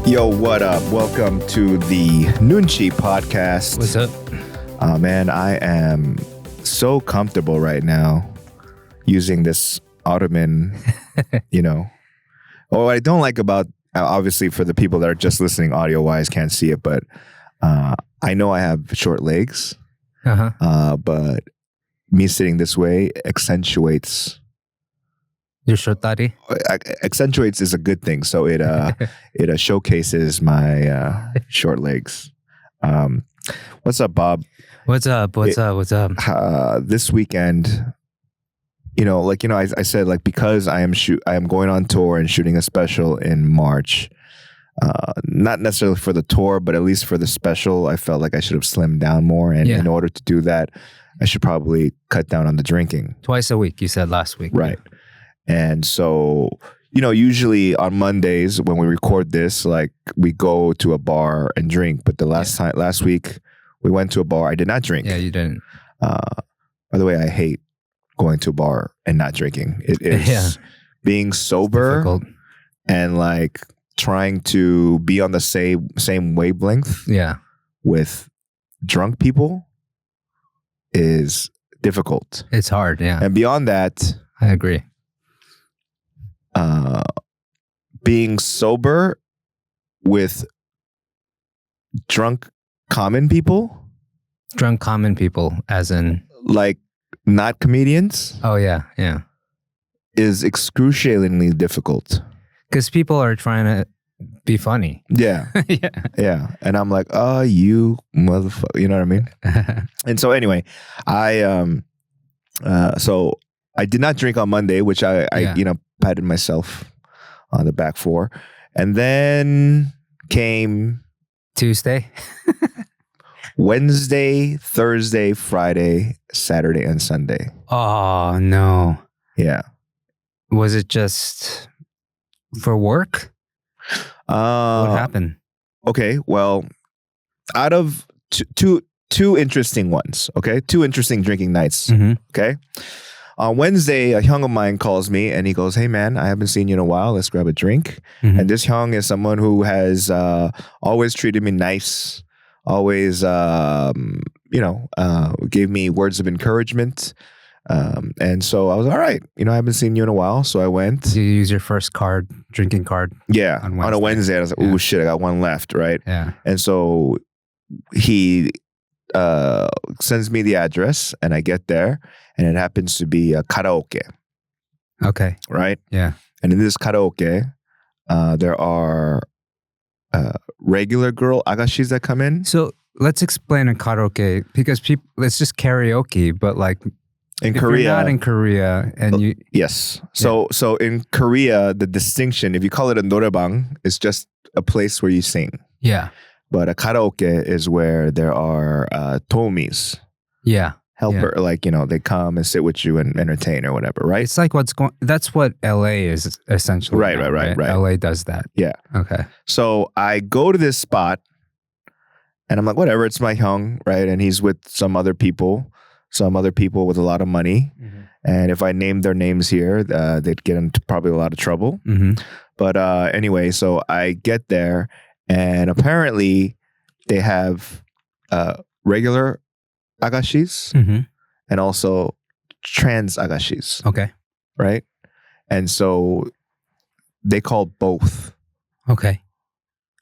Yo, what up? Welcome to the Noonchi podcast. What's up? Man, I am so comfortable right now using this ottoman, What I don't like about, obviously for the people that are just listening audio-wise can't see it, but I know I have short legs, but me sitting this way accentuates... Your short daddy? Accentuates is a good thing. So it showcases my short legs. What's up, Bob? What's up? This weekend, I said, like, because I am going on tour and shooting a special in March. Not necessarily for the tour, but at least for the special, I felt like I should have slimmed down more. And in order to do that, I should probably cut down on the drinking. Twice a week, you said last week. Right. And so, usually on Mondays when we record this, like, we go to a bar and drink. But the last week we went to a bar. I did not drink. Yeah, you didn't. By the way, I hate going to a bar and not drinking. It is being sober and like trying to be on the same wavelength. Yeah. With drunk people is difficult. It's hard. Yeah. And beyond that, I agree. Being sober with drunk common people. Drunk common people, as in? Like, not comedians. Oh, yeah, yeah. Is excruciatingly difficult. Because people are trying to be funny. Yeah. Yeah. And I'm like, oh, you motherfucker. You know what I mean? And so anyway, so I did not drink on Monday, which I patted myself on the back for. And then came Tuesday, Wednesday, Thursday, Friday, Saturday, and Sunday. Oh, no. Yeah. Was it just for work? What happened? Okay, well, out of two interesting ones, okay? Two interesting drinking nights, okay? On Wednesday, a hyung of mine calls me and he goes, "Hey man, I haven't seen you in a while. Let's grab a drink." And this hyung is someone who has always treated me nice, always, gave me words of encouragement. And so I was all right. I haven't seen you in a while, so I went. Did you use your first drinking card? Yeah, on a Wednesday. I was like, "Oh shit, I got one left," right? Yeah. And so he sends me the address, and I get there, and it happens to be a karaoke. Okay. Right? Yeah. And in this karaoke, there are regular girl agashis that come in. So let's explain a karaoke, because it's just karaoke, but like in if Korea, you're not in Korea, and you yes. So in Korea, the distinction, if you call it a norebang, is just a place where you sing. Yeah. But a karaoke is where there are tomis. Yeah. Helper, they come and sit with you and entertain or whatever, right? It's like that's what LA is essentially. Right. LA does that. Yeah. Okay. So I go to this spot and I'm like, whatever, it's my hyung, right? And he's with some other people with a lot of money. And if I named their names here, they'd get into probably a lot of trouble. But anyway, so I get there and apparently they have regular agashis and also trans agashis. Okay. Right? And so they called both. Okay.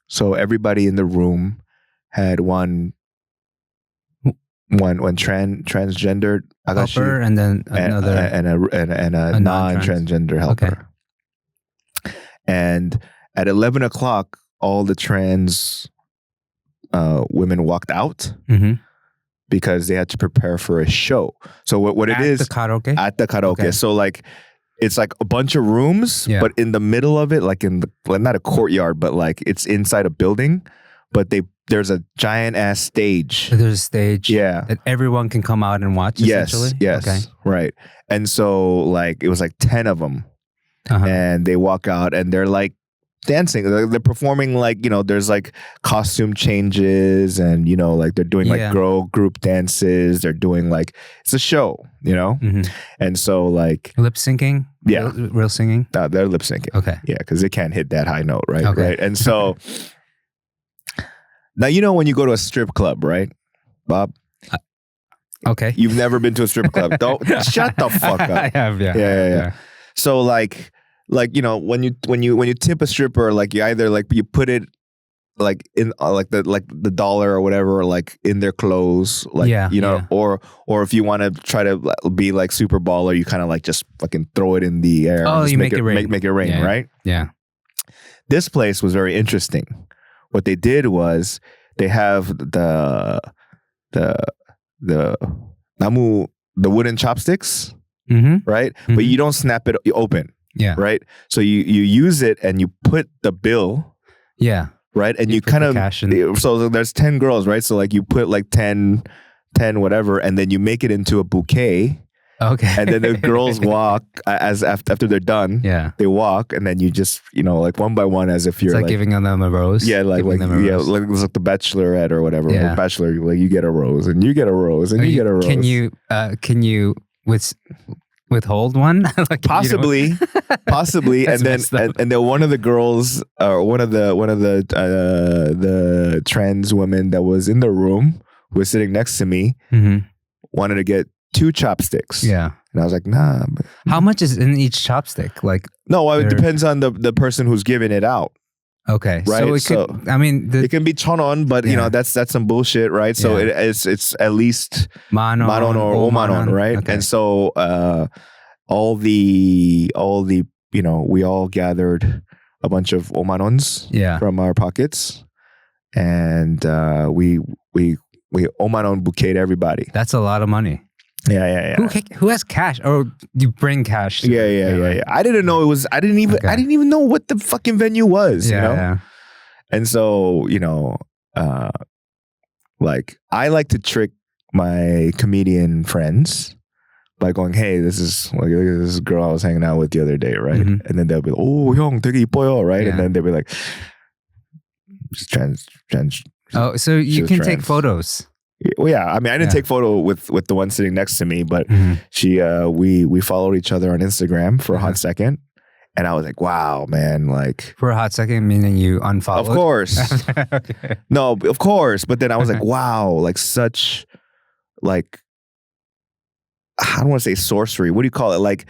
So everybody in the room had one transgendered agashi helper, and then another and a non-transgender helper. Okay. And at 11 o'clock, all the trans women walked out. Because they had to prepare for a show. So what it is at the karaoke? At the karaoke. Okay. So like it's like a bunch of rooms, but in the middle of it, like not a courtyard, but like it's inside a building. But there's a giant ass stage. There's a stage. Yeah. That everyone can come out and watch. Essentially? Yes. Okay. Right. And so like it was like 10 of them, and they walk out and they're like dancing. They're performing like, there's like costume changes and, like they're doing like girl group dances. They're doing like, it's a show, And so like. Lip syncing? Yeah. Real singing? They're lip syncing. Okay. Yeah, because they can't hit that high note, right? Okay. Right. And so now, when you go to a strip club, right, Bob? Okay. You've never been to a strip club. Don't shut the fuck up. I have, yeah. Yeah. So like when you tip a stripper, like you either like you put it like in like the dollar or whatever like in their clothes, like or if you want to try to be like super baller, you kind of like just fucking throw it in the air. Oh, you make it rain. Make it rain, right? Yeah. This place was very interesting. What they did was they have the wooden chopsticks, right? Mm-hmm. But you don't snap it open. Yeah. Right. So you use it and you put the bill. Yeah. Right. And you kind of so there's 10 girls, right? So like you put like 10 whatever, and then you make it into a bouquet. Okay. And then the girls walk after they're done. Yeah. They walk, and then you just like one by one, as if you're like giving them a rose. Yeah, like like the Bachelorette or whatever. Yeah. Or Bachelor, like you get a rose, and you get a rose, and you get a rose. Can you withhold one? Like, possibly, and then one of the girls or one of the trans women that was in the room who was sitting next to me wanted to get 2 chopsticks. Yeah. And I was like, nah. How much is in each chopstick? Like, no, it depends on the person who's giving it out. Okay. Right. So it can be chonon, but that's some bullshit, right? So it's at least manon or omanon, right? Okay. And so all the we all gathered a bunch of omanons from our pockets, and we omanon bouquet everybody. That's a lot of money. Yeah. Who has cash? Or you bring cash? Yeah. I didn't know it was. I didn't even know what the fucking venue was. Yeah. And so like I like to trick my comedian friends by going, hey, this is this girl I was hanging out with the other day, right? And then they'll be like, oh, 형 되게 이뻐요, right? Yeah. And then they'll be like, she's trans. Oh, so you can take photos. Well, yeah, I mean, I didn't take photo with the one sitting next to me, but she, we followed each other on Instagram for a hot second, and I was like, wow, man, like for a hot second, meaning you unfollowed? Of course, okay. No, of course, but then I was like, wow, like such, like I don't want to say sorcery. What do you call it? Like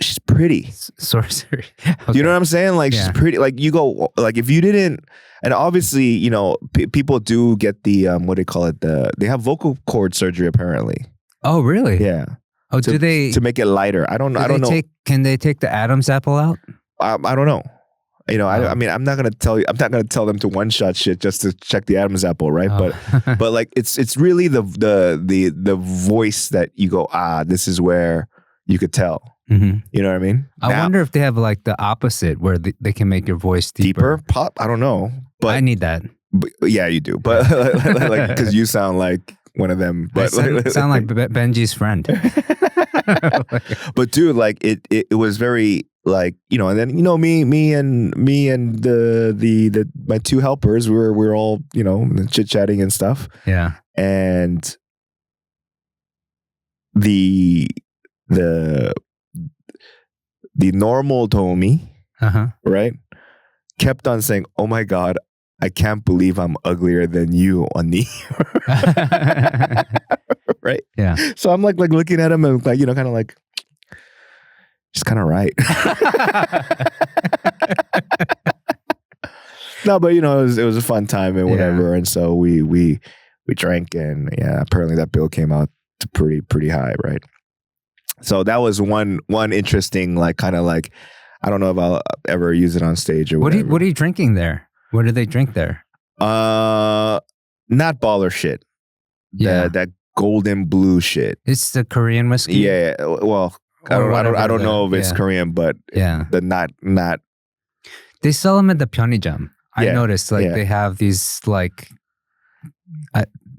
she's pretty. Sorcery. Okay. You know what I'm saying? Like she's pretty. Like you go, like if you didn't, and obviously, people do get the what do they call it? They have vocal cord surgery apparently. Oh, really? Yeah. Oh, do they to make it lighter? I don't know. Can they take the Adam's apple out? I don't know. I mean, I'm not gonna tell you. I'm not gonna tell them to one shot shit just to check the Adam's apple, right? Oh. But like it's really the voice that you go, this is where you could tell. You know what I mean? I wonder if they have like the opposite where they can make your voice deeper. Pop? I don't know. But I need that. But, yeah, you do. But like because you sound like one of them. But sound like Benji's friend. But dude, like it was very like and then me and the my 2 helpers we're all chit chatting and stuff. Yeah. And the normal Tommy, right, kept on saying, "Oh my God, I can't believe I'm uglier than you on the right." Yeah. So I'm like looking at him and like kind of like, he's kind of right. No, but it was a fun time and whatever, and so we drank, and apparently that bill came out to pretty high, right? So that was one interesting, like kind of like, I don't know if I'll ever use it on stage or whatever. What are you drinking there? What do they drink there? Not baller shit. Yeah. That golden blue shit. It's the Korean whiskey. Yeah. Well, I don't know if it's Korean, but the not. They sell them at the 편의점. I noticed they have these like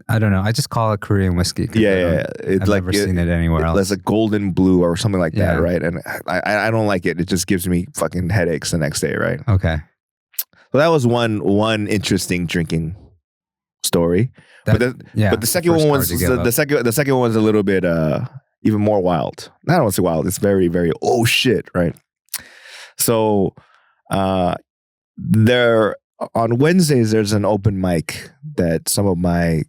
I don't know. I just call it Korean whiskey. It's I've never seen it anywhere else. It's a golden blue or something like that, Yeah. right? And I don't like it. It just gives me fucking headaches the next day, right? Okay. So that was one interesting drinking story. But the second one was the second one was a little bit even more wild. I don't want to say wild. It's very, very oh shit, right? So there on Wednesdays there's an open mic that some of my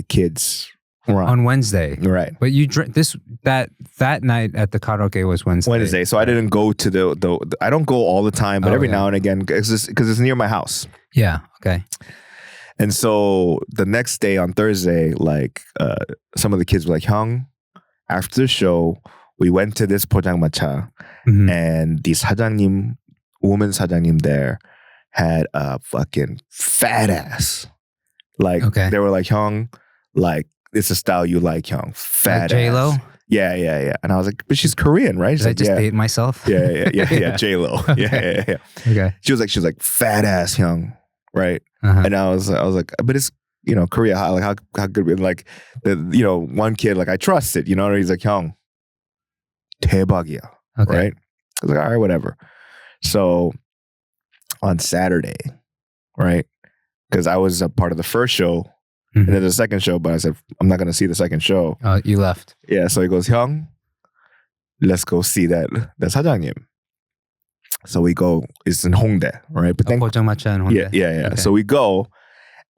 kids run on Wednesday, right? But you drink that night at the karaoke was Wednesday. So I didn't go to the I don't go all the time, but every now and again because it's near my house. Yeah. Okay. And so the next day on Thursday, like some of the kids were like, "Hyung, after the show, we went to this 포장마차, and the 사장님, woman 사장님 there had a fucking fat ass. Like they were like, Hyung, like it's a style you like, Hyung, fat like J-Lo? ass. Yeah. And I was like, but she's Korean, right? Did I just date myself? Yeah. J-Lo. Yeah. Okay. She was like fat ass Hyung, right? And I was like, but it's Korea. How could we like the one kid like I trust it, he's like Hyung, 대박이야, right? I was like, all right, whatever. So on Saturday, right? Because I was a part of the first show and then the second show, but I said I'm not gonna see the second show. Oh, you left. Yeah. So he goes, Hyung, let's go see that 사장님. So we go. It's in Hongdae, right? But then 포장마차 in Hongdae. Yeah. Okay. So we go,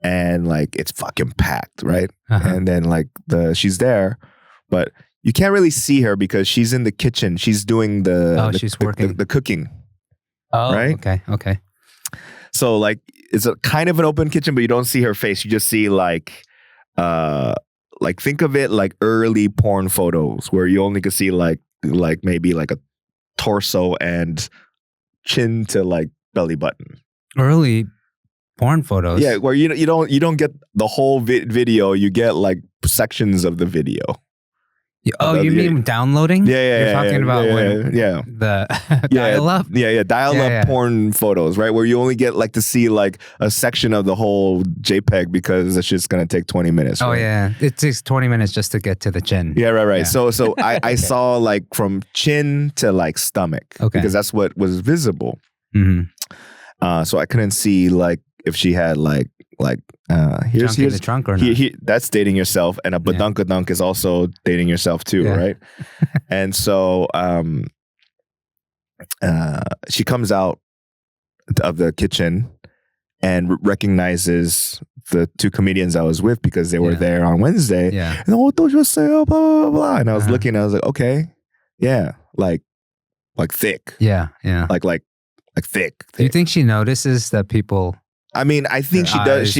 and like it's fucking packed, right? And then like she's there, but you can't really see her because she's in the kitchen. She's doing she's working the cooking. Oh, right. Okay. So like it's a kind of an open kitchen, but you don't see her face. You just see like think of it like early porn photos where you only could see like maybe like a torso and chin to like belly button. Early porn photos. Yeah, where you don't get the whole video. You get like sections of the video. You mean downloading? Yeah. You're talking about the dial-up? Yeah. Dial-up porn photos, right? Where you only get like to see like a section of the whole JPEG because it's just gonna take 20 minutes. Oh right? yeah, it takes 20 minutes just to get to the chin. Yeah, right. Yeah. So I saw like from chin to like stomach, because that's what was visible. So I couldn't see like if she had like here's in the trunk or not. That's dating yourself, and a badunkadunk is also dating yourself too, right? And so she comes out of the kitchen and recognizes the two comedians I was with because they were there on Wednesday. Yeah. And blah blah blah. And I was looking, and I was like, okay, yeah, like thick. Yeah. Like thick. Do you think she notices that people? I mean, I think she does.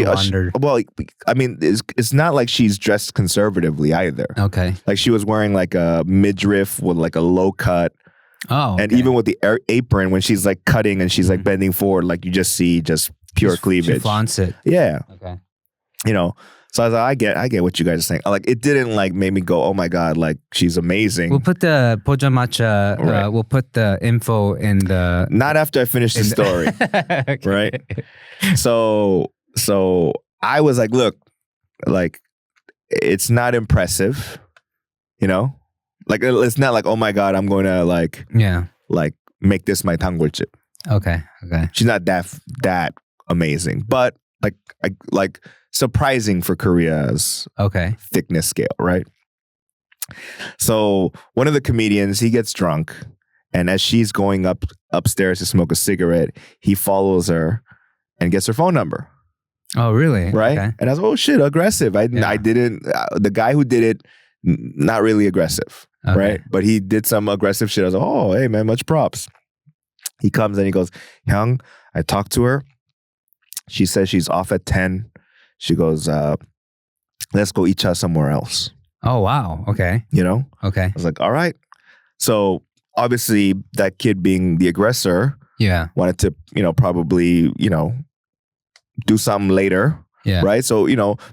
I mean, it's not like she's dressed conservatively either. Okay. Like she was wearing like a midriff with like a low cut. Oh. Okay. And even with the apron, when she's like cutting and she's like bending forward, like you just see just pure cleavage. She flaunts it. Yeah. Okay. So I was like, I get what you guys are saying. Like it didn't like make me go, oh my God, like she's amazing. We'll put the 포장마차, we'll put the info in the... Not after I finish the story. Right? So I was like, look, like it's not impressive, Like it's not like, oh my God, I'm going to like make this my tanggolchip. Okay. She's not that amazing, but like surprising for Korea's thickness scale, right? So one of the comedians, he gets drunk, and as she's going upstairs to smoke a cigarette, he follows her and gets her phone number. Oh, really? Right? Okay. And I was like, oh shit, aggressive. I didn't, the guy who did it, not really aggressive, right? But he did some aggressive shit. I was like, oh, hey man, much props. He comes and he goes, Hyung, I talked to her. She says she's off at 10. She goes, let's go eat somewhere else. Oh, wow. Okay. Okay. I was like, all right. So obviously that kid being the aggressor wanted to, probably, do something later. Yeah. Right. So,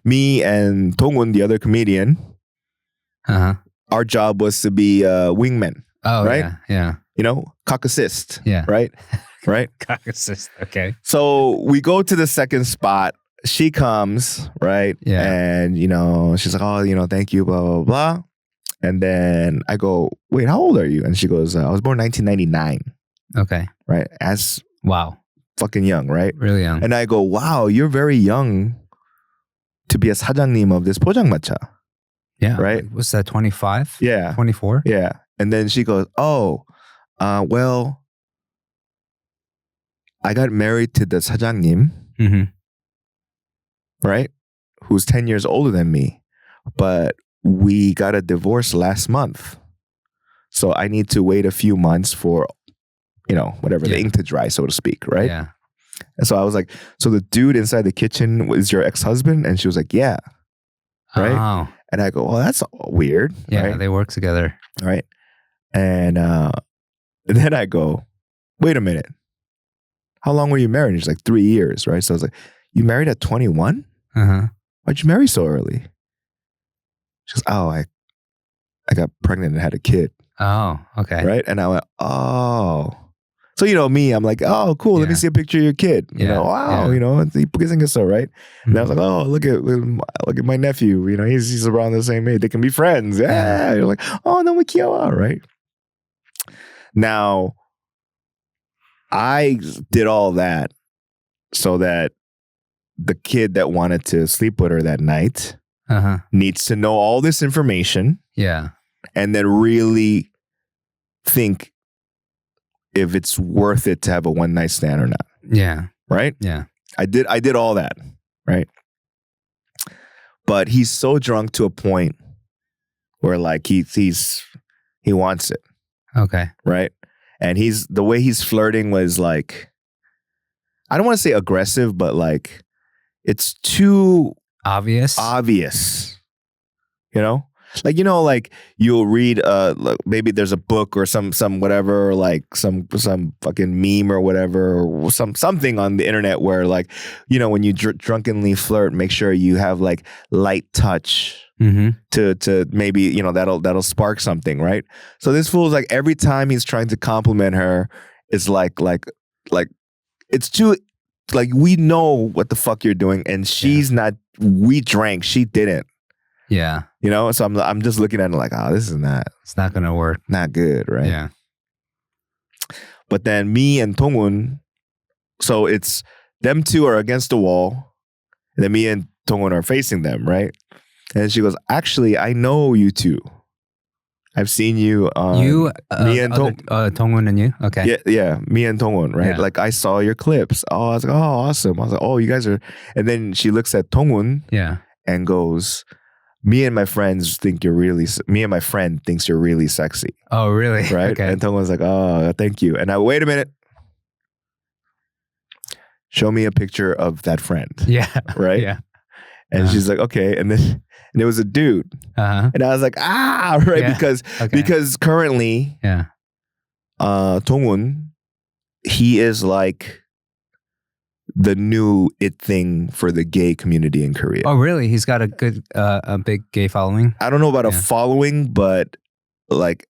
me and Dongwon, the other comedian, our job was to be wingmen. Oh, right? Yeah. Cock assist. Yeah. Right? Cock assist. Okay. So we go to the second spot. she comes, right? Yeah. And, she's like, oh, thank you, blah, blah, blah. And then I go, wait, how old are you? And she goes, I was born 1999, Okay. right? As Wow. fucking young, right? Really young. And I go, wow, you're very young to be a 사장님 of this 포장마차. Yeah. Right? What's that, 25? Yeah. 24? Yeah. And then she goes, oh, well, I got married to the 사장님, Mm-hmm. right? Who's 10 years older than me. But we got a divorce last month. So I need to wait a few months for, whatever, the ink to dry, so to speak, right? Yeah. And so I was like, so the dude inside the kitchen was your ex-husband? And she was like, yeah. Right? Oh. And I go, well, that's weird. Yeah, right? they work together. Right. And then I go, wait a minute. How long were you married? And she's like, 3 years, right? So I was like, you married at 21? Uh-huh. Why'd you marry so early? She goes, oh, I got pregnant and had a kid. Oh, okay. Right? And I went, oh. So, me, I'm like, oh, cool. Let me Yeah. see a picture of your kid. Wow, Yeah. so, right? And I was like, oh, look at my nephew. He's around the same age. They can be friends. Yeah. You're like, oh, no, we kiawa, right? Now, I did all that so that the kid that wanted to sleep with her that night Uh-huh. needs to know all this information Yeah. and then really think if it's worth it to have a one night stand or not. Yeah. Right? Yeah. I did all that, right? But he's so drunk to a point where like he wants it, Okay. right? And the way he's flirting was like, I don't want to say aggressive, but like it's too Obvious. obvious. Like like you'll read like maybe there's a book or some whatever, or like some fucking meme or whatever, or something on the internet where like when you drunkenly flirt, make sure you have like light touch Mm-hmm. to maybe that'll spark something, right? So this fool's like every time he's trying to compliment her, it's like it's too like we know what the fuck you're doing, and she's not. We drank, she didn't. Yeah. So I'm just looking at it like, oh, this is It's not going to work. not good, right? Yeah. But then me and Tongwon, so it's them two are against the wall, and then me and Tongwon are facing them, right? And she goes, actually, I know you two. I've seen you on You, me and Tongwon and you? Okay. yeah, me and Tongwon, right? Yeah. Like I saw your clips. Oh, I was like, oh, awesome. I was like, oh, you guys are. And then she looks at Tongwon Yeah. and goes, me and my friends think you're really. Me and my friend thinks you're really sexy, Oh, really? right? Okay. And Tongwon's like, oh, thank you. And I wait a minute. Show me a picture of that friend, Yeah. right? Yeah. And she's like, okay. And then it was a dude, Uh-huh. and I was like, right, Yeah. because currently, Yeah. Tongwon, he is like the new it thing for the gay community in Korea. Oh, really? He's got a good, a big gay following? I don't know about a Yeah. following, but like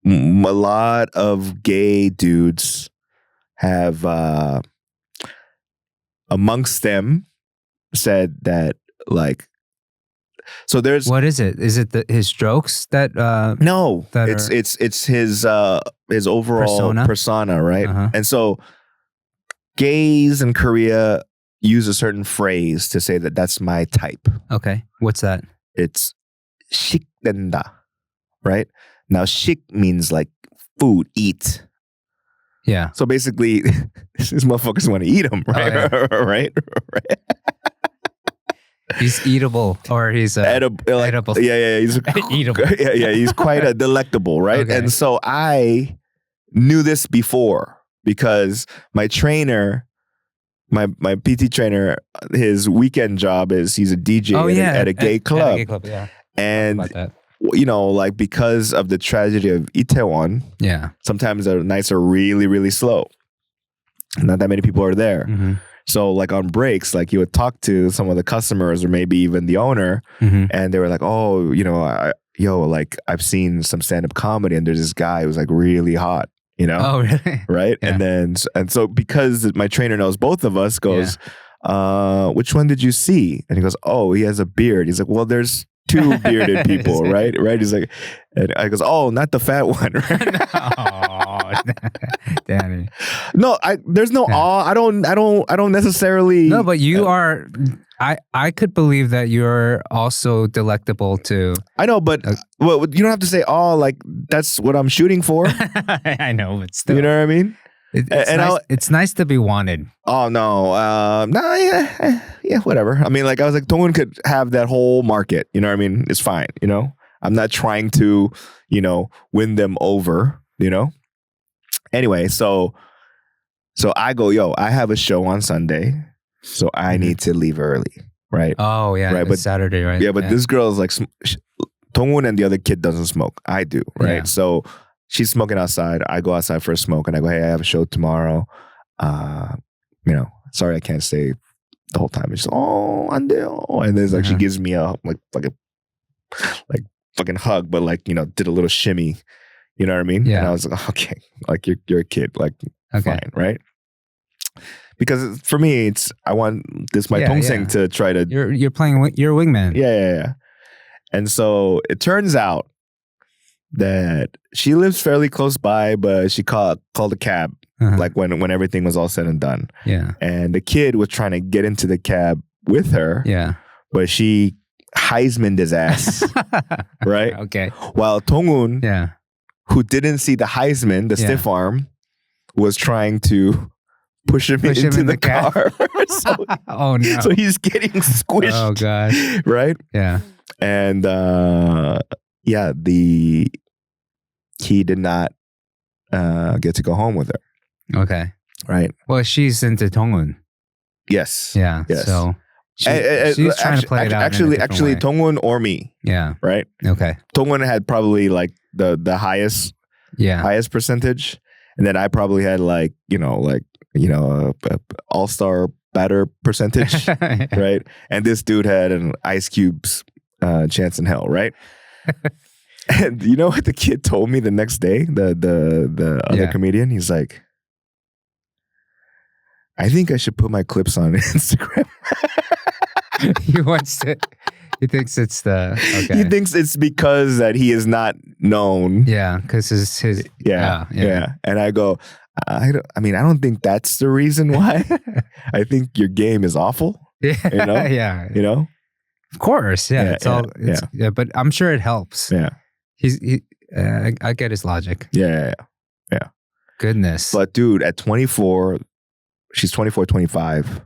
a lot of gay dudes have amongst them said that like, so there's What is it? Is it his jokes that, no, that it's his overall persona, right? Uh-huh. And so gays in Korea use a certain phrase to say that that's my type. okay. What's that? It's 식된다, right? Now 식 means like food, eat. Yeah. So basically, these motherfuckers want to eat them, right? Oh, right? He's eatable, or he's edible. Yeah. He's Eatable. Yeah. He's quite a delectable, right? Okay. And so I knew this before because my trainer, my PT trainer, his weekend job is he's a DJ at a gay club. At a gay club, yeah. And About that. like because of the tragedy of Itaewon, Yeah. sometimes the nights are really, really slow. Not that many people are there. Mm-hmm. So like on breaks, like you would talk to some of the customers or maybe even the owner, Mm-hmm. and they were like, oh, like I've seen some stand-up comedy and there's this guy who's like really hot, Oh, really? right? Yeah. And so because my trainer knows both of us, goes, which one did you see? And he goes, oh, he has a beard. He's like, well, there's 2 bearded people, right? He's like, and I goes, oh, not the fat one, right? Danny. No, there's no awe. I don't necessarily. No, but you are. I could believe that you're also delectable too. I know, but well, you don't have to say, oh, like that's what I'm shooting for. I know, but still, you know what I mean? It's nice to be wanted. Oh no, yeah, whatever. I mean, like I was like, Dongwon could have that whole market. You know what I mean? It's fine. You know, I'm not trying to, win them over. You know. Anyway, so I go, yo, I have a show on Sunday, so I need to leave early, right? Oh yeah, right. But Saturday, right? Yeah, but this girl is like, Dongwon and the other kid doesn't smoke. I do, right? Yeah. So. She's smoking outside. I go outside for a smoke and I go, hey, I have a show tomorrow. Sorry I can't stay the whole time. She's like, oh, Andeo. And then like she gives me a fucking hug, but like, did a little shimmy. You know what I mean? Yeah. And I was like, okay, like you're a kid, like fine, right? Because for me, I want this my tongseng to try to. You're playing. You're a wingman. Yeah. And so it turns out that she lives fairly close by, but she called a cab like when everything was all said and done. Yeah. And the kid was trying to get into the cab with her. Yeah. But she Heisman'd his ass. Right? Okay. While Dongwon, who didn't see the Heisman, the stiff arm, was trying to push him into the car. Oh no. So he's getting squished. Oh god. Right? Yeah. And he did not get to go home with her. Okay. Right. Well, she's into Dongwon. Yes. Yeah. Yes. So she's trying to play it out. Actually, way. Dongwon or me. Yeah. Right. Okay. Dongwon had probably like the highest percentage, and then I probably had like a all-star batter percentage. Right. And this dude had an Ice Cube's chance in hell. Right. And you know what the kid told me the next day? The other comedian, he's like, I think I should put my clips on Instagram. He thinks it's the okay. He thinks it's because that he is not known. Yeah, because his yeah. And I go, I don't think that's the reason why. I think your game is awful. Yeah, yeah. Of course, yeah. But I'm sure it helps. Yeah. I get his logic. Yeah. Goodness. But dude, at 24, she's 24, 25.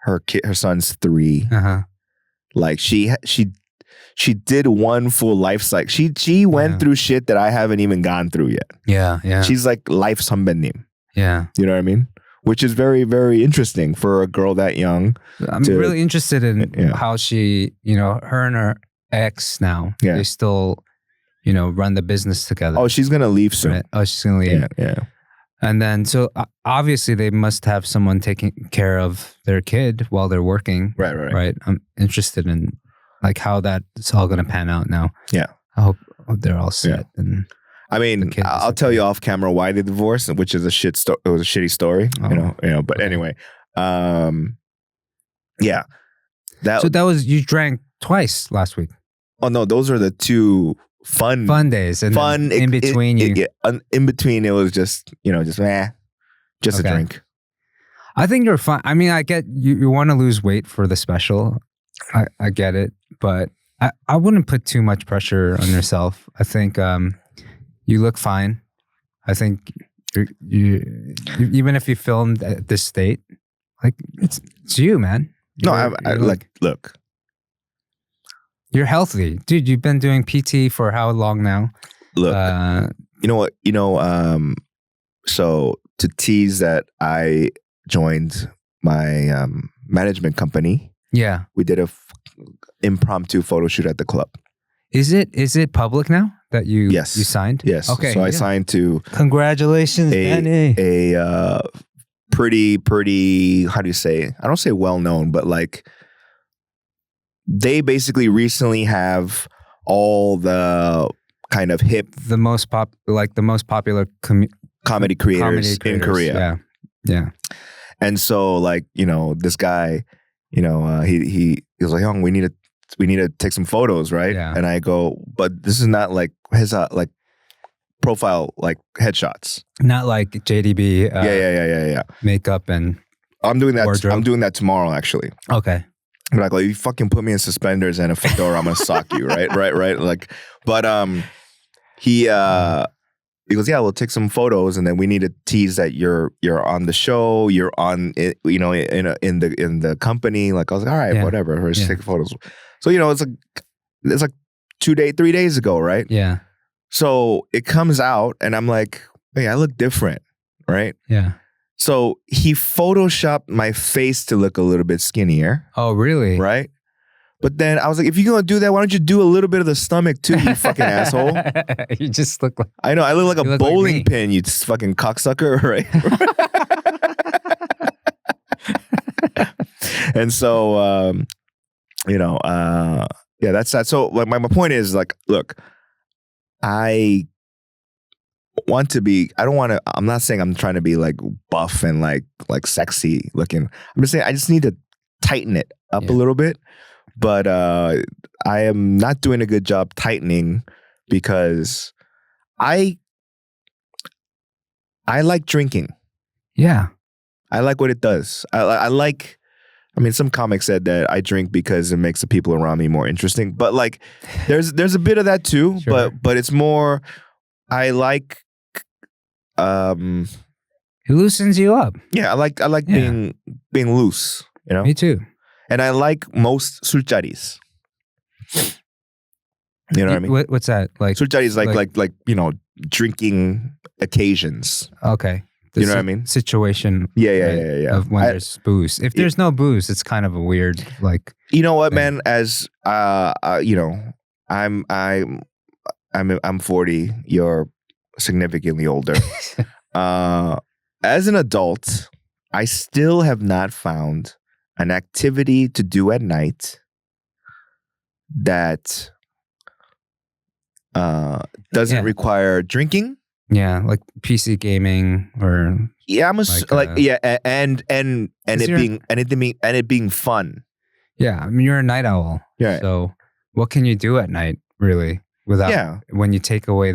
Her son's 3. Like she did one full life cycle. She went through shit that I haven't even gone through yet. Yeah. She's like life 선배님. Yeah. You know what I mean? Which is very, very interesting for a girl that young. I'm really interested in how she, her and her ex now, they still, run the business together. Oh, she's going to leave soon. Right? Oh, she's going to leave. Yeah. And then, so obviously they must have someone taking care of their kid while they're working. Right. I'm interested in like how that's all going to pan out now. Yeah. I hope they're all set. Yeah. And I mean, I'll tell you off camera why they divorced, which is it was a shitty story, but anyway, yeah. So that was, you drank twice last week. Oh no, those are the 2 fun days, and in between in between it was just a drink. I think you're fine. I mean, I get you want to lose weight for the special. I get it, but I wouldn't put too much pressure on yourself. I think you look fine. I think you even if you filmed at this state, like it's you, man. Look. You're healthy. Dude, you've been doing PT for how long now? Look, you know what? So to tease that I joined my management company. Yeah. We did a impromptu photo shoot at the club. Is it public now that you signed? Yes. Okay. So I signed to congratulations, Danny. A pretty, how do you say? I don't say well known, but like they basically recently have all the kind of hip, the most popular comedy creators in Korea. Yeah. And so like, this guy, he was like, "Young, we need to take some photos, right?" Yeah. And I go, "But this is not like his like profile like headshots." Not like JDB Yeah. makeup and I'm doing that. wardrobe. I'm doing that tomorrow, actually. Okay. I'm like, you fucking put me in suspenders and a fedora, I'm gonna sock you, right? Like, but he goes, "Yeah, we'll take some photos, and then we need to tease that you're on the show, you're on it, in the company." Like I was like, "All right, whatever, let's take photos." So it's like 3 days ago, right? Yeah. So it comes out, and I'm like, "Hey, I look different, right?" Yeah. So he photoshopped my face to look a little bit skinnier. Oh, really? Right? But then I was like, if you're going to do that, why don't you do a little bit of the stomach too, you fucking asshole? You just look like... I know, I look like a bowling like pin, you fucking cocksucker, right? And so, that's that. So like, my point is like, look, I'm not saying I'm trying to be like buff and like sexy looking. I'm just saying I just need to tighten it up a little bit. But I am not doing a good job tightening because I like drinking. Yeah. I like what it does. I like, some comics said that I drink because it makes the people around me more interesting. But like there's a bit of that too. Sure. But it's more, I like it loosens you up. Yeah, I like being loose, Me too. And I like most 술charis. You know what I mean? What's that? Like Surcharis like drinking occasions. Okay. You know what I mean? Situation. Yeah. Of when there's booze. If there's no booze, it's kind of a weird like. You know what, man? As I'm 40. You're significantly older. As an adult, I still have not found an activity to do at night that doesn't require drinking. Yeah, like PC gaming or and it being fun. Yeah, I mean you're a night owl. Yeah. So what can you do at night really without when you take away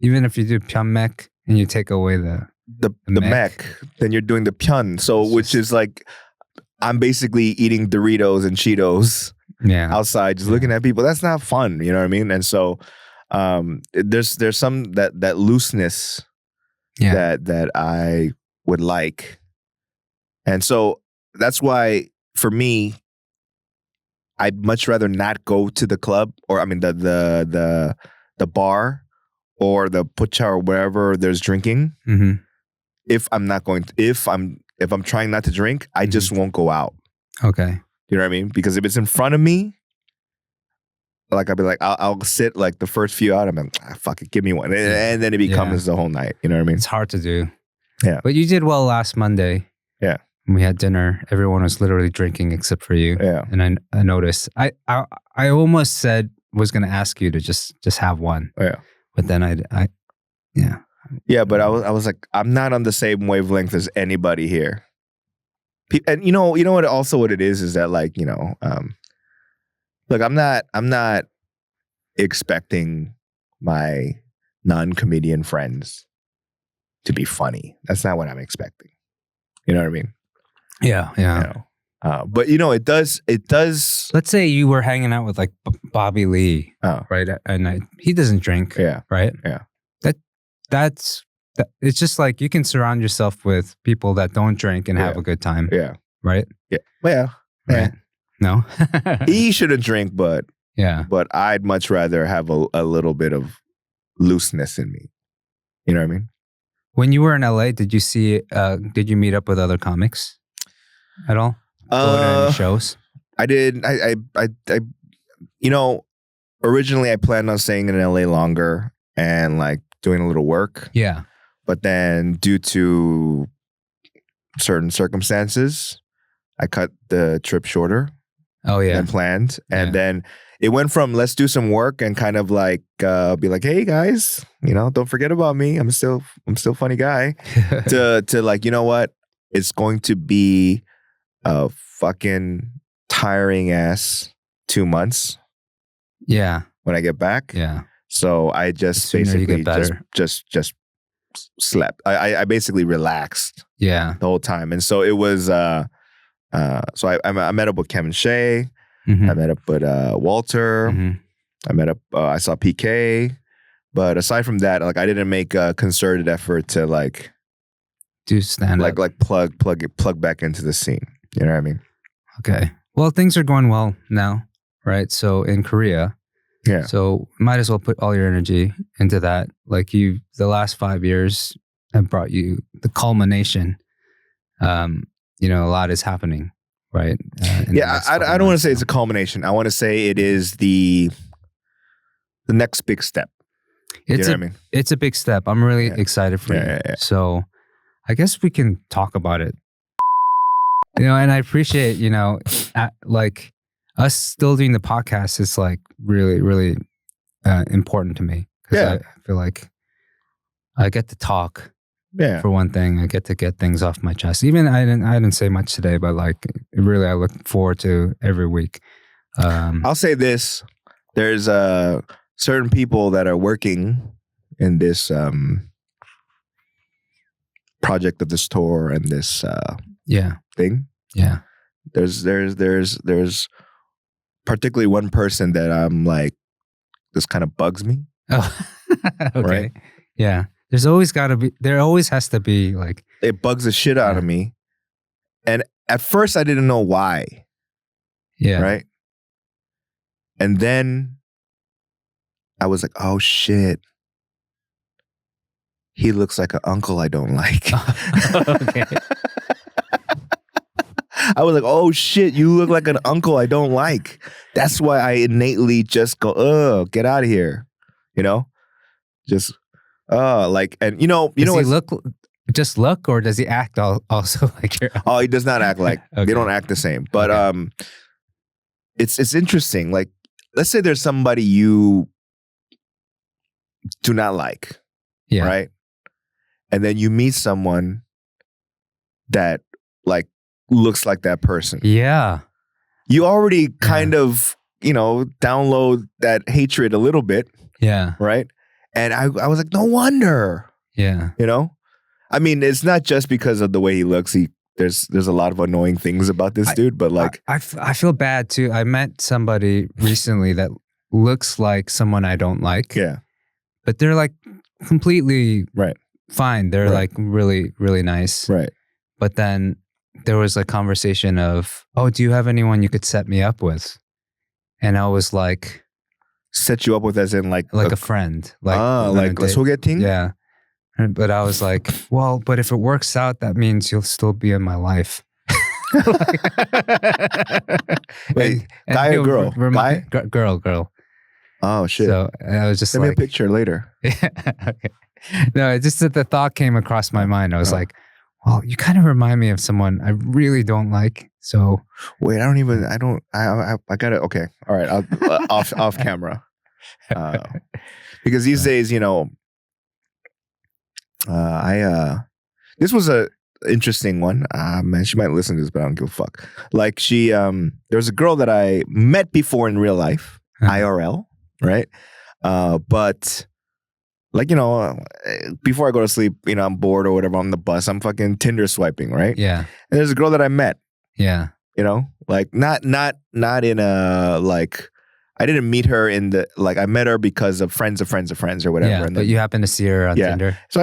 even if you do pyeonmek and you take away the mech, then you're doing the pyeon. So which is like I'm basically eating Doritos and Cheetos outside, just looking at people. That's not fun, you know what I mean? And so there's some that looseness that I would like. And so that's why for me, I'd much rather not go to the club or the bar or the pucha or wherever there's drinking. Mm-hmm. If I'm trying not to drink, I just won't go out. Okay. You know what I mean? Because if it's in front of me, like I'll be like, I'll sit like the first few out. I'm like, fuck it, give me one, and then it becomes the whole night. You know what I mean? It's hard to do. Yeah. But you did well last Monday. Yeah. When we had dinner, everyone was literally drinking except for you. Yeah. And I noticed. I almost was going to ask you to just have one. Yeah. But then Yeah, but I was like, I'm not on the same wavelength as anybody here. And you know what it is that like, look, I'm not expecting my non-comedian friends to be funny. That's not what I'm expecting. You know what I mean? Yeah. But it does. Let's say you were hanging out with like Bobby Lee, right? And he doesn't drink, right? Yeah. It's just like you can surround yourself with people that don't drink and have a good time. Yeah. Right? Yeah. Well, right. No. He shouldn't drink, but I'd much rather have a little bit of looseness in me. You know what I mean? When you were in LA, did you meet up with other comics at all? Go to any shows? I did. I originally I planned on staying in LA longer and like doing a little work. Yeah. But then due to certain circumstances, I cut the trip shorter. Oh yeah. Than planned. And then it went from let's do some work and kind of like be like, hey guys, don't forget about me. I'm still a funny guy. to like, you know what? it's going to be a fucking tiring ass 2 months Yeah. when I get back. Yeah. So I The just sooner you basically get better. just slept. I basically relaxed Yeah. the whole time, and so it was. So I met up with Kevin Shea. Mhm. I met up with Walter. Mhm. I met up. I saw PK. But aside from that, like I didn't make a concerted effort to like Do stand up. like plug back into the scene. You know what I mean? Okay. Well, things are going well now, right? So in Korea, Yeah. so might as well put all your energy into that. Like the last 5 years have brought you the culmination. A lot is happening, right? Yeah, I don't want to say it's a culmination. I want to say it is the next big step. You know what I mean? It's a big step. I'm really excited for you. Yeah. So I guess we can talk about it. And I appreciate, like us still doing the podcast is like really, really important to me. Because I feel like I get to talk. Yeah. For one thing, I get to get things off my chest. Even I didn't say much today, but like really, I look forward to every week. I'll say this: there's certain people that are working in this project of this tour and this thing. Yeah. There's particularly one person that I'm like, this kind of bugs me. Oh, okay. Right? Yeah. There always has to be like. It bugs the shit out of me. And at first I didn't know why. Yeah. Right? And then I was like, oh shit. He looks like an uncle I don't like. Okay. I was like, oh shit, you look like an uncle I don't like. That's why I innately just go, get out of here. Just like, and does he look or does he act also like your uncle? Oh, he does not act like Okay. They don't act the same. But it's interesting. Like, let's say there's somebody you do not like. Yeah. Right? And then you meet someone that like looks like that person. Yeah. You already kind of, download that hatred a little bit. Yeah. Right? And I was like, no wonder. Yeah. I mean, it's not just because of the way he looks. There's a lot of annoying things about this dude, but like I feel bad too. I met somebody recently that looks like someone I don't like. Yeah. But they're like completely right. fine. They're like really, really nice. Right. But then there was a conversation of, oh, do you have anyone you could set me up with? And I was like, set you up with as in like a friend. Like sogeting? Yeah. But I was like, well, but if it works out, that means you'll still be in my life. Wait, guy or girl? Guy? Girl. Oh, shit. So I was just Send me a picture later. Okay. No, it's just that the thought came across my mind. I was like, well, you kind of remind me of someone I really don't like. So wait, I got it. Okay. All right. I'll, off camera. Because these days, this was a interesting one. Man, she might listen to this, but I don't give a fuck. Like there was a girl that I met before in real life, IRL, right? But like, before I go to sleep, I'm bored or whatever on the bus, I'm fucking Tinder swiping, right? Yeah. And there's a girl that I met. Yeah. Like not in a like, I didn't meet her in the, like, I met her because of friends of friends of friends or whatever. Yeah, and but you happen to see her on Tinder. So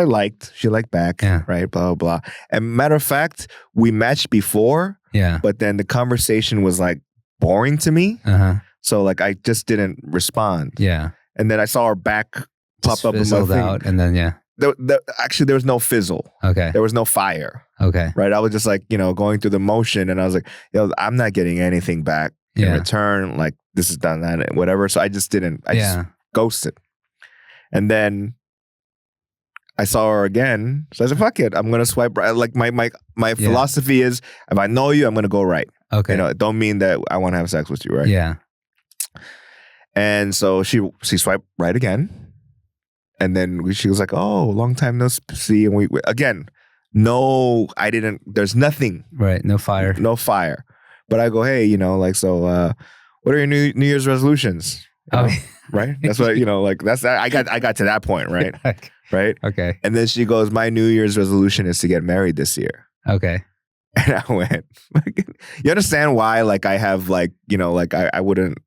she liked back, right? Blah, blah, blah. And matter of fact, we matched before, but then the conversation was like boring to me. So like, I just didn't respond. Yeah. And then I saw her back pop up in my thing. Out, and then, actually, there was no fizzle. Okay. There was no fire. Okay. Right? I was just like, going through the motion, and I was like, I'm not getting anything back in return. Like, this is done, that, whatever. So I just didn't. I just ghosted. And then I saw her again. So I said, fuck it. I'm going to swipe right. Like, my philosophy is, if I know you, I'm going to go right. Okay. It don't mean that I want to have sex with you, right? Yeah. And so she swiped right again. And then she was like, oh, long time no see. And we again, no, I didn't. There's nothing. Right. No fire. No fire. But I go, hey, like, so what are your New Year's resolutions? You know? Right? That's what, like, that's that. I got to that point, right? Right? Okay. And then she goes, my New Year's resolution is to get married this year. Okay. And I went, you understand why, like, I have, like, like, I wouldn't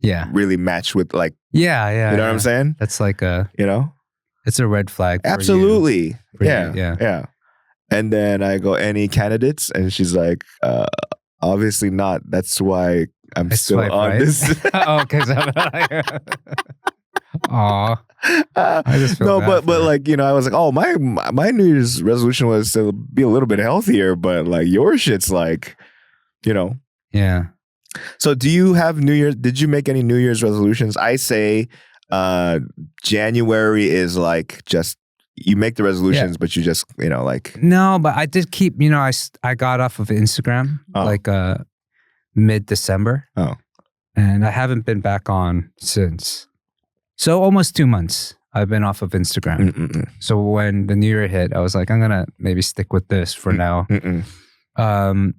really match with, like, yeah. You know what I'm saying? That's like it's a red flag. Absolutely. For yeah. you. Yeah. And then I go, any candidates? And she's like, obviously not. That's why I'm still on this. Oh, because I'm aw. I just feel but like, I was like, oh, my New Year's resolution was to be a little bit healthier, but like your shit's like, Yeah. So do you have did you make any New Year's resolutions? I say January is like just, you make the resolutions, but you just, like. No, but I did keep, I got off of Instagram like mid-December. Oh. And I haven't been back on since. So almost 2 months I've been off of Instagram. So when the New Year hit, I was like, I'm going to maybe stick with this for now. I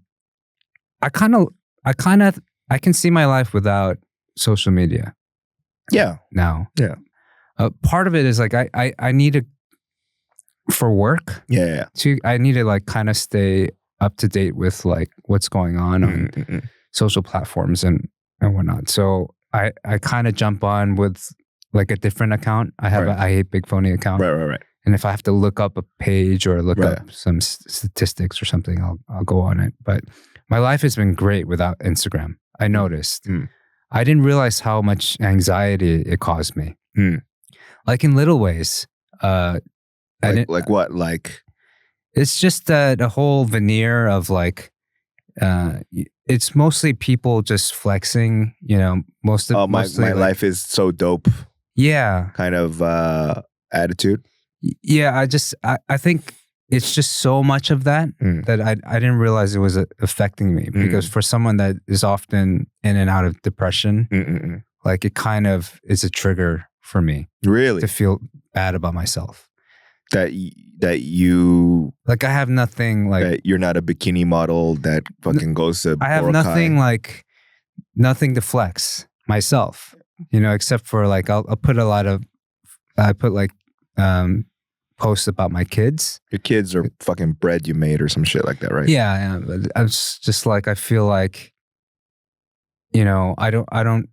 can see my life without social media. Yeah. Now. Yeah. Part of it is like, I need to, for work. Yeah. I need to like kind of stay up to date with like what's going on social platforms and whatnot. So I kind of jump on with like a different account. I have I Hate Big Phony account. Right. And if I have to look up a page or look up some statistics or something, I'll go on it. But my life has been great without Instagram. I noticed. I didn't realize how much anxiety it caused me. Like in little ways. Like what? Like it's just the whole veneer of like it's mostly people just flexing, most of my like, life is so dope. Yeah. Kind of attitude. Yeah, I think it's just so much of that that I didn't realize it was affecting me because for someone that is often in and out of depression, like it kind of is a trigger for me. Really? To feel bad about myself. That you like I have nothing like that you're not a bikini model that fucking goes to I have Boracay. nothing to flex myself, except for like I put like posts about my kids. Your kids are fucking bread you made or some shit like that, right? Yeah, but I was just like I feel like I don't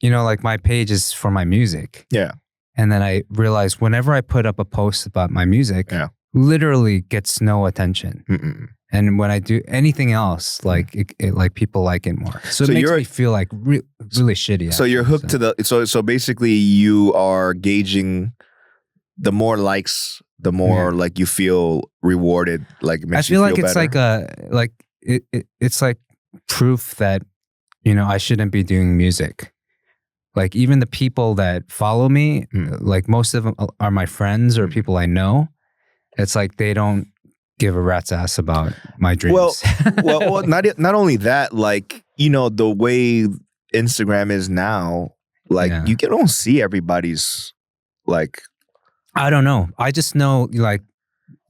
like my page is for my music. Yeah. And then I realized whenever I put up a post about my music, literally gets no attention. And when I do anything else, like it like people like it more. So it makes me feel like really shitty. So you're hooked to so basically you are gauging the more likes, the more like you feel rewarded. Like it makes I feel like better. It's like it's like proof that I shouldn't be doing music. Like even the people that follow me, like most of them are my friends or people I know. It's like they don't give a rat's ass about my dreams. Well, not only that, like the way Instagram is now, like you don't see everybody's like. I don't know. I just know like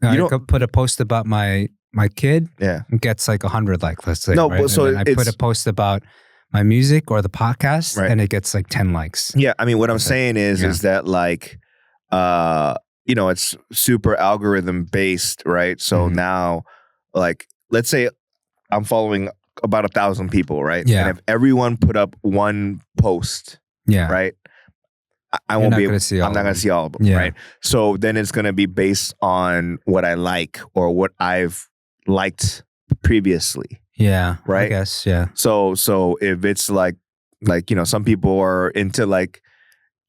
I could put a post about my kid. Yeah, it gets like 100 likes. Let's say. No, right? So I put a post about my music or the podcast, and it gets like 10 likes. Yeah, I mean, what I'm saying is that like, it's super algorithm based, right? So now, like, let's say I'm following about 1,000 people, right? Yeah. And if everyone put up one post, right? I won't be able to see all. I'm not going to see all of them, right? So then it's going to be based on what I like or what I've liked previously. Yeah. Right. I guess. Yeah. So if it's like some people are into like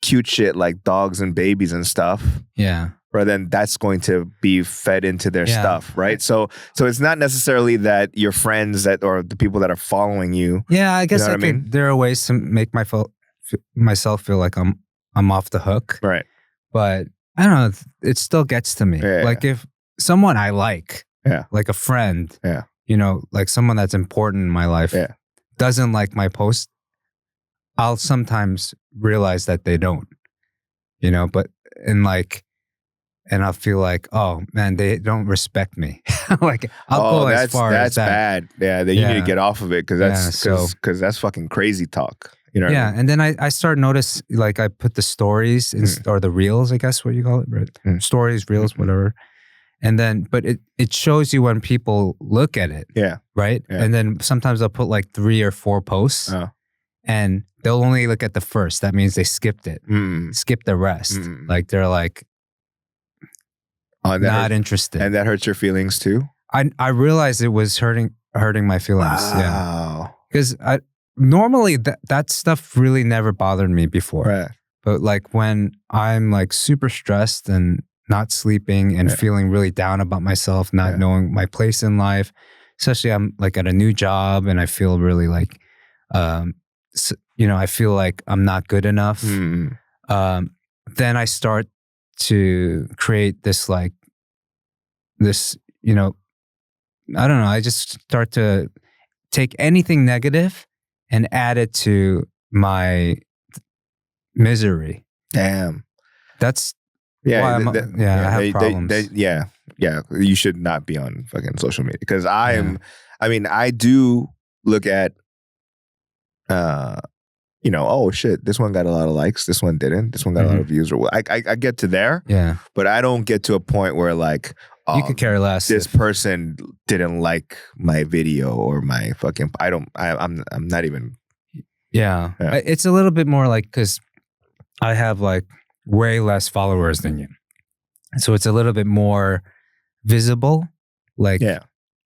cute shit like dogs and babies and stuff. Yeah. Right. Then that's going to be fed into their stuff. Right. So it's not necessarily that your friends or the people that are following you. Yeah. I guess there are ways to make myself feel like I'm off the hook. Right. But I don't know. It still gets to me. Yeah, like if someone I like, like a friend, like someone that's important in my life doesn't like my post, I'll sometimes realize that they don't, but and like, and I'll feel like, oh man, they don't respect me. Like I'll go as far as that. That's bad. Yeah, then you need to get off of it because that's fucking crazy talk. You know? Yeah, and then I start notice like I put the stories or the reels, I guess what you call it, right? Stories, reels, whatever. And then, but it shows you when people look at it. Yeah. Right. Yeah. And then sometimes I'll put like 3 or 4 posts. And they'll only look at the first. That means they skipped it. Skip the rest. Like they're like not interested. And that hurts your feelings too? I realized it was hurting my feelings. Wow. Yeah. Because normally that stuff really never bothered me before. Right. But like when I'm like super stressed and not sleeping and feeling really down about myself, not knowing my place in life, especially I'm like at a new job and I feel really like, I feel like I'm not good enough. Then I start to create this I don't know. I just start to take anything negative and add it to my misery. Damn. That's why I have problems. Yeah. You should not be on fucking social media because I do look at, oh shit, this one got a lot of likes, this one didn't, this one got a lot of views. Or I get to there, but I don't get to a point where like, you could care less. This person didn't like my video or my fucking. I'm not even. Yeah. It's a little bit more like because I have like way less followers than you, so it's a little bit more visible. Like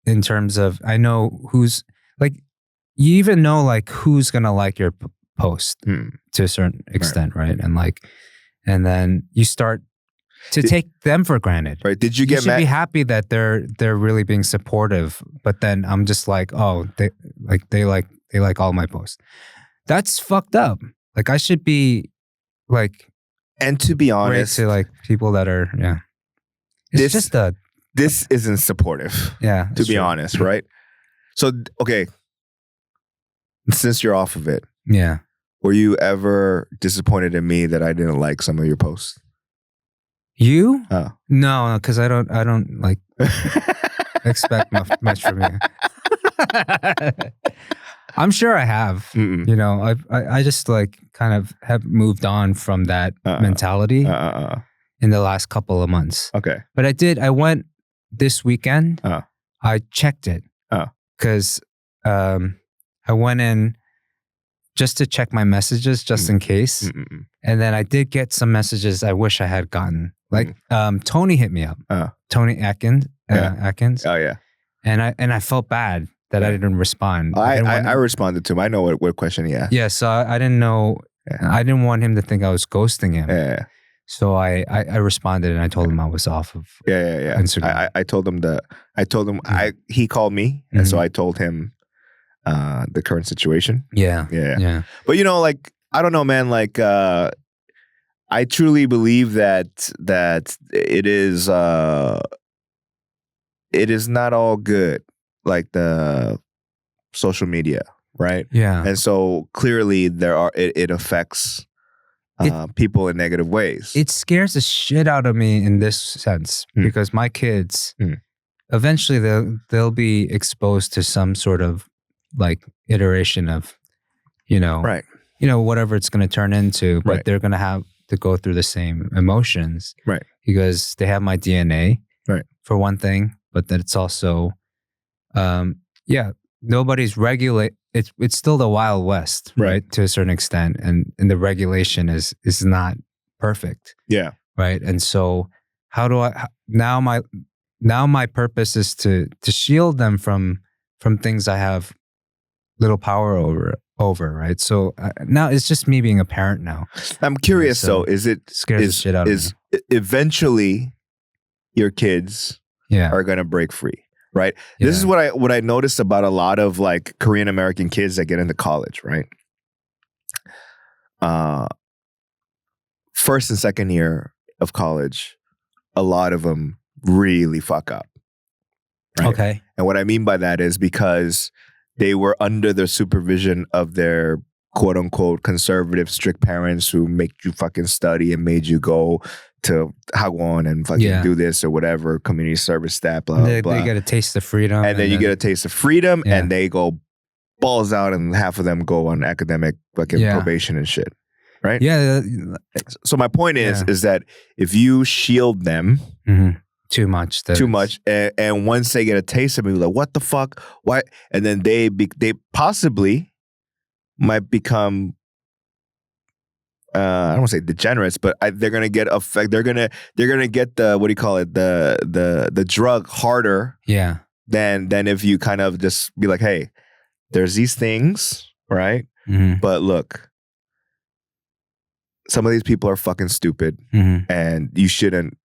in terms of I know who's like you even know like who's gonna like your post to a certain extent, right? And then you start to take them for granted. Right? Did you get mad? Be happy that they're really being supportive, but then I'm just like, oh, they like all my posts. That's fucked up. Like I should be like, and to be honest, to like people that are this isn't supportive. Yeah, to be honest, right? So okay, since you're off of it, were you ever disappointed in me that I didn't like some of your posts? You? No, because I don't like expect much from you. I'm sure I have. I just like kind of have moved on from that mentality in the last couple of months. Okay, but I went this weekend. I checked it because I went in just to check my messages just in case. And then I did get some messages I wish I had gotten. Like Tony hit me up. Tony Atkins. Atkins. Oh yeah. And I felt bad that I didn't respond. I responded to him. I know what question he asked. Yeah, so I didn't know. I didn't want him to think I was ghosting him. Yeah. So I responded and I told him I was off of Instagram. I told him he called me and so I told him the current situation. Yeah. But like I don't know, man. Like I truly believe that it is not all good, like the social media, right? Yeah. And so clearly it affects people in negative ways. It scares the shit out of me in this sense because my kids eventually they'll be exposed to some sort of like iteration of right. Whatever it's going to turn into, but they're going to have to go through the same emotions, right? Because they have my DNA, right? For one thing, but that it's also, nobody's regulate. It's still the Wild West, right? To a certain extent, and the regulation is not perfect, right? And so, how do I now? My purpose is to shield them from things I have little power over, right? So now it's just me being a parent now. I'm curious though, scares the shit out of me. Eventually your kids are going to break free, right? Yeah. This is what I noticed about a lot of like Korean American kids that get into college, right? First and second year of college, a lot of them really fuck up. Right? Okay. And what I mean by that is because they were under the supervision of their quote unquote conservative, strict parents who make you fucking study and made you go to Hagwon and fucking do this or whatever, community service staff, blah, they, blah. They get a taste of freedom. And then you get a taste of freedom and they go balls out and half of them go on academic fucking probation and shit. Right? Yeah. So my point is that if you shield them too much, and once they get a taste of it, like, what the fuck? Why? And then they possibly might become I don't want to say degenerates, but they're gonna get they're gonna get the, what do you call it, the drug harder than if you kind of just be like, hey, there's these things, right? But look, some of these people are fucking stupid and you shouldn't.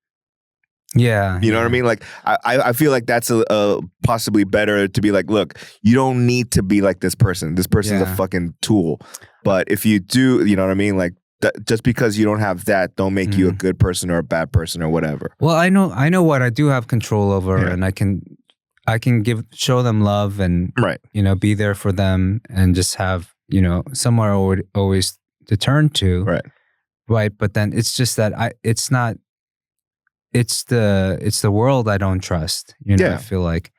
You know what I mean? Like, I feel like that's a possibly better to be like, look, you don't need to be like this person. This person's a fucking tool. But if you do, you know what I mean? Like, just because you don't have that, don't make you a good person or a bad person or whatever. Well, I know what I do have control over, and I can show them love and be there for them and just have somewhere always to turn to. Right. But then it's just that it's the world I don't trust. I feel like,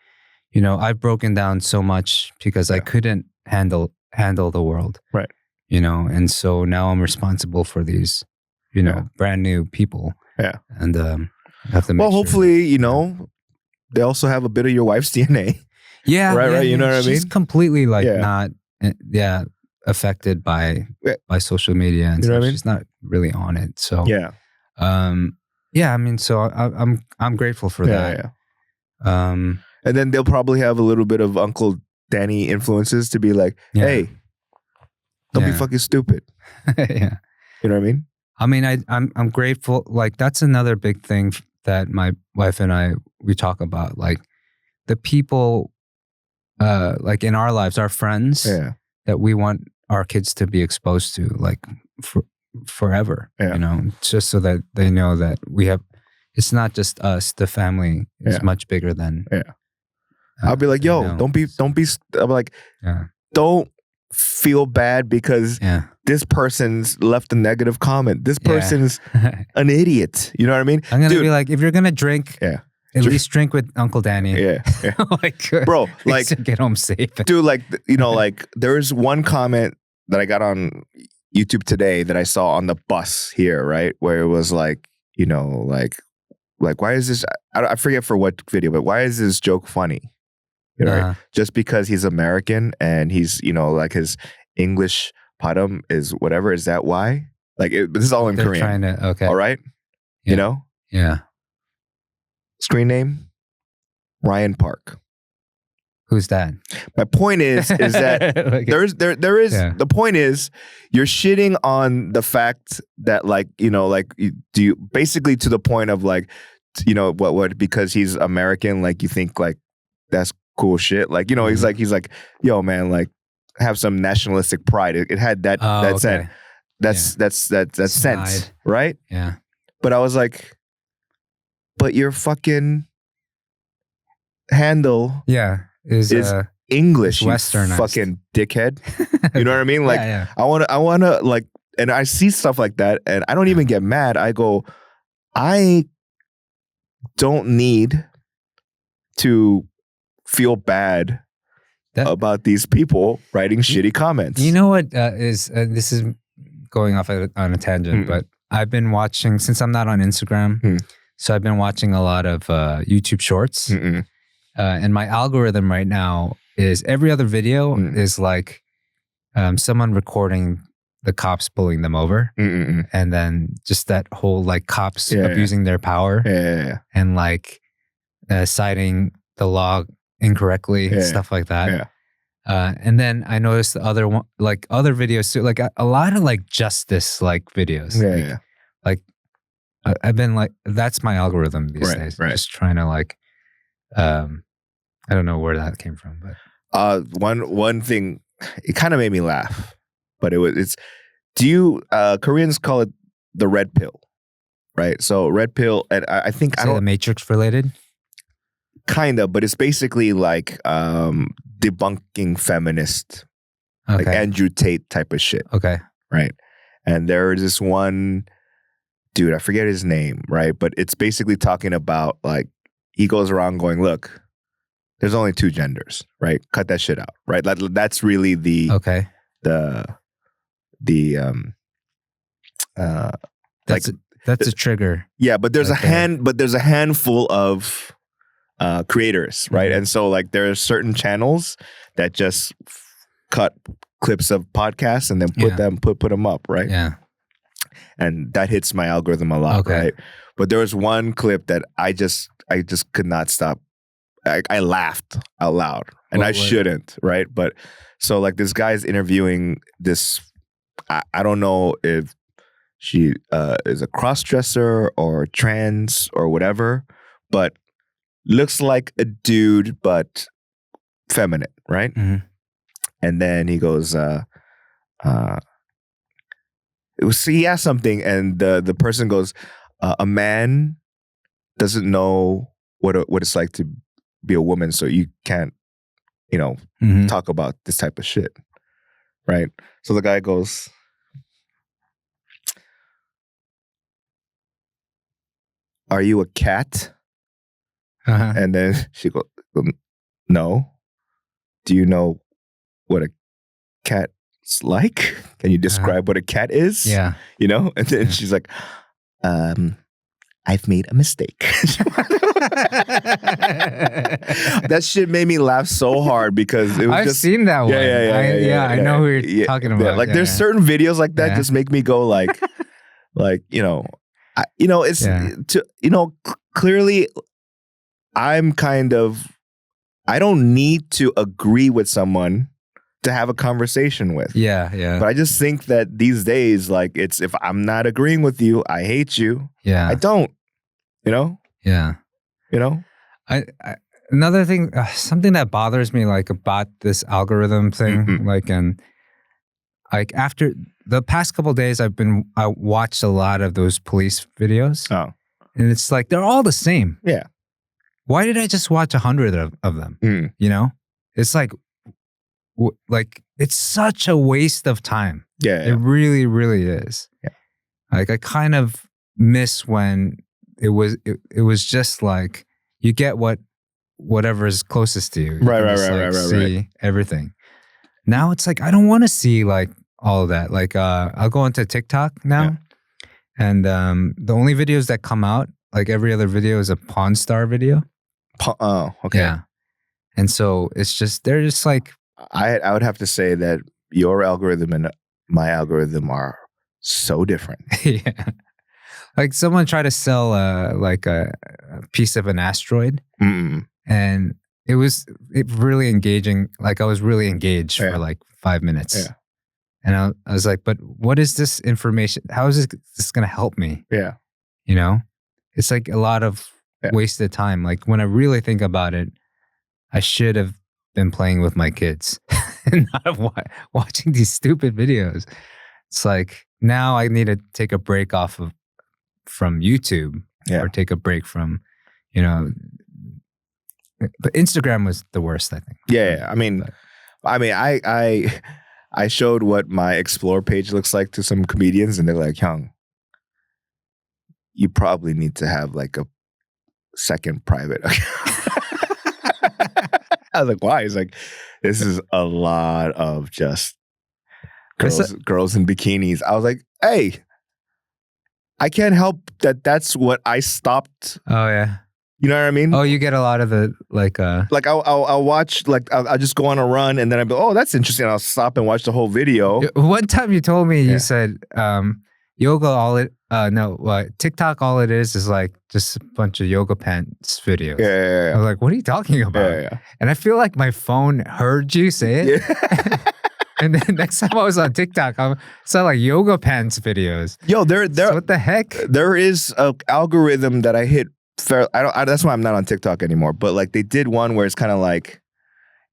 I've broken down so much because I couldn't handle the world. Right. And so now I'm responsible for these, brand new people. Yeah. And have to make hopefully, they also have a bit of your wife's DNA. Yeah. Right. You know what I mean? She's completely not affected by social media and stuff. She's not really on it. So I mean, so I'm grateful for that. And then they'll probably have a little bit of Uncle Danny influences to be like, hey, don't be fucking stupid. You know what I mean? I mean, I'm grateful. Like, that's another big thing that my wife and we talk about. Like, the people, like in our lives, our friends that we want our kids to be exposed to, like forever. Just so that they know that we have. It's not just us. The family is much bigger than. I'll be like, yo, don't be. I'm like, don't feel bad because this person's left a negative comment. This person's an idiot. You know what I mean? I'm gonna be like, if you're gonna drink, at least drink with Uncle Danny. Like, bro, like, get home safe. Dude, like, like, there's one comment that I got on YouTube today that I saw on the bus here, right, where it was like, like why is this? I forget for what video, but why is this joke funny? Right? Just because he's American and he's, like, his English padam is whatever. Is that why? Like, this is all in Korean. All right? Yeah. Yeah. Screen name? Ryan Park. Who's that? My point is that there is the point is you're shitting on the fact that, like, do you basically to the point of, like, what because he's American, like, you think like that's cool shit, like, he's like, yo, man, like, have some nationalistic pride. It had that sense. That's sense, right? Yeah. But I was like, but your fucking handle is English, Westernized. Fucking dickhead. You know what I mean? Like, I want to like, and I see stuff like that, and I don't even get mad. I go, I don't need to feel bad about these people writing shitty comments. You know what is this is going off on a tangent, but I've been watching, since I'm not on Instagram, so I've been watching a lot of YouTube shorts, and my algorithm right now is every other video is like someone recording the cops pulling them over, and then just that whole, like, cops abusing their power, and like citing the law incorrectly and stuff like that. And then I noticed the other one, like other videos too, like a lot of like justice like videos. Like I've been like, that's my algorithm these days. Just trying to like, I don't know where that came from, but one thing, it kind of made me laugh, but Koreans call it the red pill, right? So red pill, and I think the Matrix related. Kind of, but it's basically like debunking feminist, like Andrew Tate type of shit. Okay. Right. And there is this one dude, I forget his name, right? But it's basically talking about like he goes around going, look, there's only 2 genders, right? Cut that shit out, right? That's really the Okay. the That's like that's a trigger. yeah, but there's Okay. there's a handful of creators, right? Mhm. And so like there are certain channels that just cut clips of podcasts and then put them up, right? Yeah. And that hits my algorithm a lot, Okay. right? But there was one clip that I just could not stop. I laughed out loud, and I shouldn't, right? But so like this guy's interviewing this. I don't know if she is a cross-dresser or trans or whatever, but looks like a dude but feminine, right? Mhm. And then he goes, he asked something, and the person goes, a man doesn't know what it's like to be a woman, so you can't, Mhm. talk about this type of shit, right? So the guy goes, "Are you a cat?" Uh-huh. And then she goes, "No. Do you know what a cat's like? Can you describe what a cat is?" Yeah. And then she's like, "I've made a mistake." That shit made me laugh so hard because it was I've seen that one. Yeah, I know who you're talking about. Like there's certain videos like that just make me go like, it's clearly I'm kind of, I don't need to agree with someone to have a conversation with. Yeah, yeah. But I just think that these days, like it's, if I'm not agreeing with you, I hate you. Yeah. I don't, Yeah. I another thing, something that bothers me like about this algorithm thing, like after the past couple of days, I watched a lot of those police videos, and it's like they're all the same. Yeah. Why did I just watch 100 of them? It's like it's such a waste of time. Yeah. It really, really is. Yeah. Like I kind of miss when it was just like you get whatever is closest to you. You Right, can right, just, right, like, right, see everything. Now it's like I don't want to see like all of that. Like I'll go into TikTok now, and the only videos that come out, like every other video, is a Pawn Star video. Oh, okay. Yeah, and so it's just they're just like I would have to say that your algorithm and my algorithm are so different. yeah. Like someone tried to sell like a piece of an asteroid, and it really engaging. Like I was really engaged for like 5 minutes. Yeah. And I was like, but what is this information? How is this going to help me? Yeah. It's like a lot of wasted time. Like when I really think about it, I should have been playing with my kids and not watching these stupid videos. It's like now I need to take a break from YouTube or take a break from, but Instagram was the worst, I think. Yeah. I showed what my explore page looks like to some comedians, and they're like, "Hyung, you probably need to have like a second private account." I was like, "Why?" He's like, "This is a lot of just girls in bikinis." I was like, "Hey, I can't help that. That's what I stopped." Oh yeah. You know what I mean? Oh, you get a lot of the like I'll watch, like I'll just go on a run, and then I'll be, oh, that's interesting. I'll stop and watch the whole video. One time you told me, you said yoga TikTok all it is like just a bunch of yoga pants videos. Yeah. I was like, what are you talking about? Yeah. And I feel like my phone heard you say it. Yeah. And then next time I was on TikTok, I saw like yoga pants videos. Yo, so what the heck? There is an algorithm that I hit. That's why I'm not on TikTok anymore. But like they did one where it's kind of like,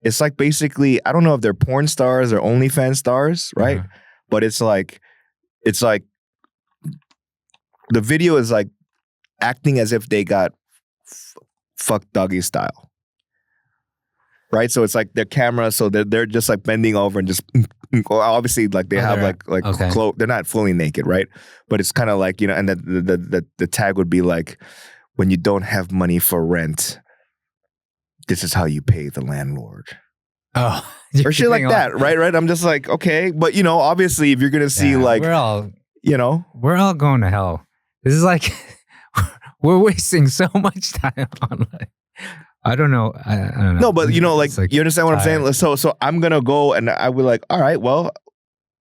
it's like basically, I don't know if they're porn stars or OnlyFans stars, right? Uh-huh. But it's like the video is like acting as if they got fucked doggy style, right? So it's like their camera, so they're just like bending over and just Well, obviously, like they have like okay. they're not fully naked, right? But it's kind of like, you know, and the tag would be like, when you don't have money for rent, this is how you pay the landlord. Oh, or shit like that, right? I'm just like, okay, but you know, obviously, if you're gonna see like, we're all going to hell. This is like we're wasting so much time on like, I don't know. I don't know. No, but you know, like you understand what tired. I'm saying? So I'm gonna go and I would like, all right, well,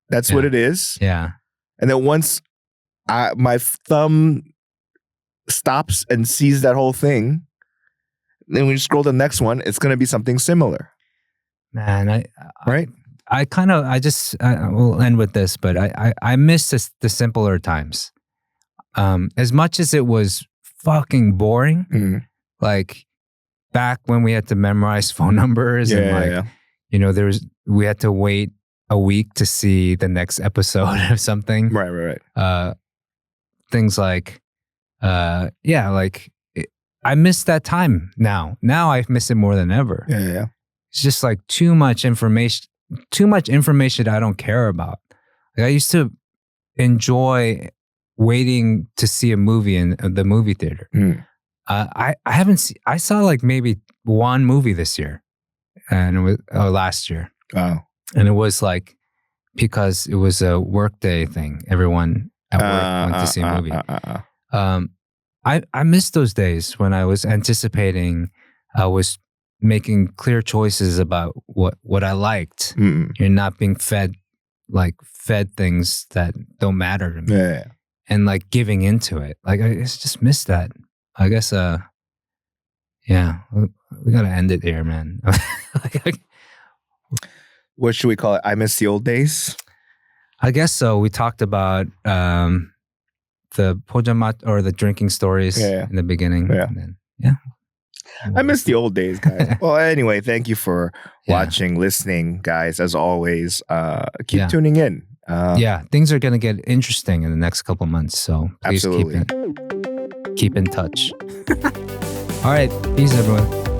that's what it is. Yeah. And then once my thumb stops and sees that whole thing, then when you scroll to the next one, it's gonna be something similar. Man, right? I will end with this, but I miss the simpler times. As much as it was fucking boring, like back when we had to memorize phone numbers you know, we had to wait a week to see the next episode of something. Right. Things like, I miss that time now. Now I miss it more than ever. Yeah. It's just like too much information I don't care about. Like I used to enjoy waiting to see a movie in the movie theater. I saw like maybe one movie this year, and it was last year. Wow. And it was like because it was a workday thing. Everyone at work went to see a movie. I miss those days when I was anticipating. I was making clear choices about what I liked. You're not being fed things that don't matter to me. Yeah. And like giving into it. Like I just miss that. I guess we gotta end it here, man. What should we call it? I miss the old days? I guess so. We talked about the pojamat or the drinking stories in the beginning. Yeah. And then, I miss the old days, guys. Well, anyway, thank you for watching, listening, guys. As always, keep tuning in. Things are going to get interesting in the next couple months. So please keep in touch. All right. Peace, everyone.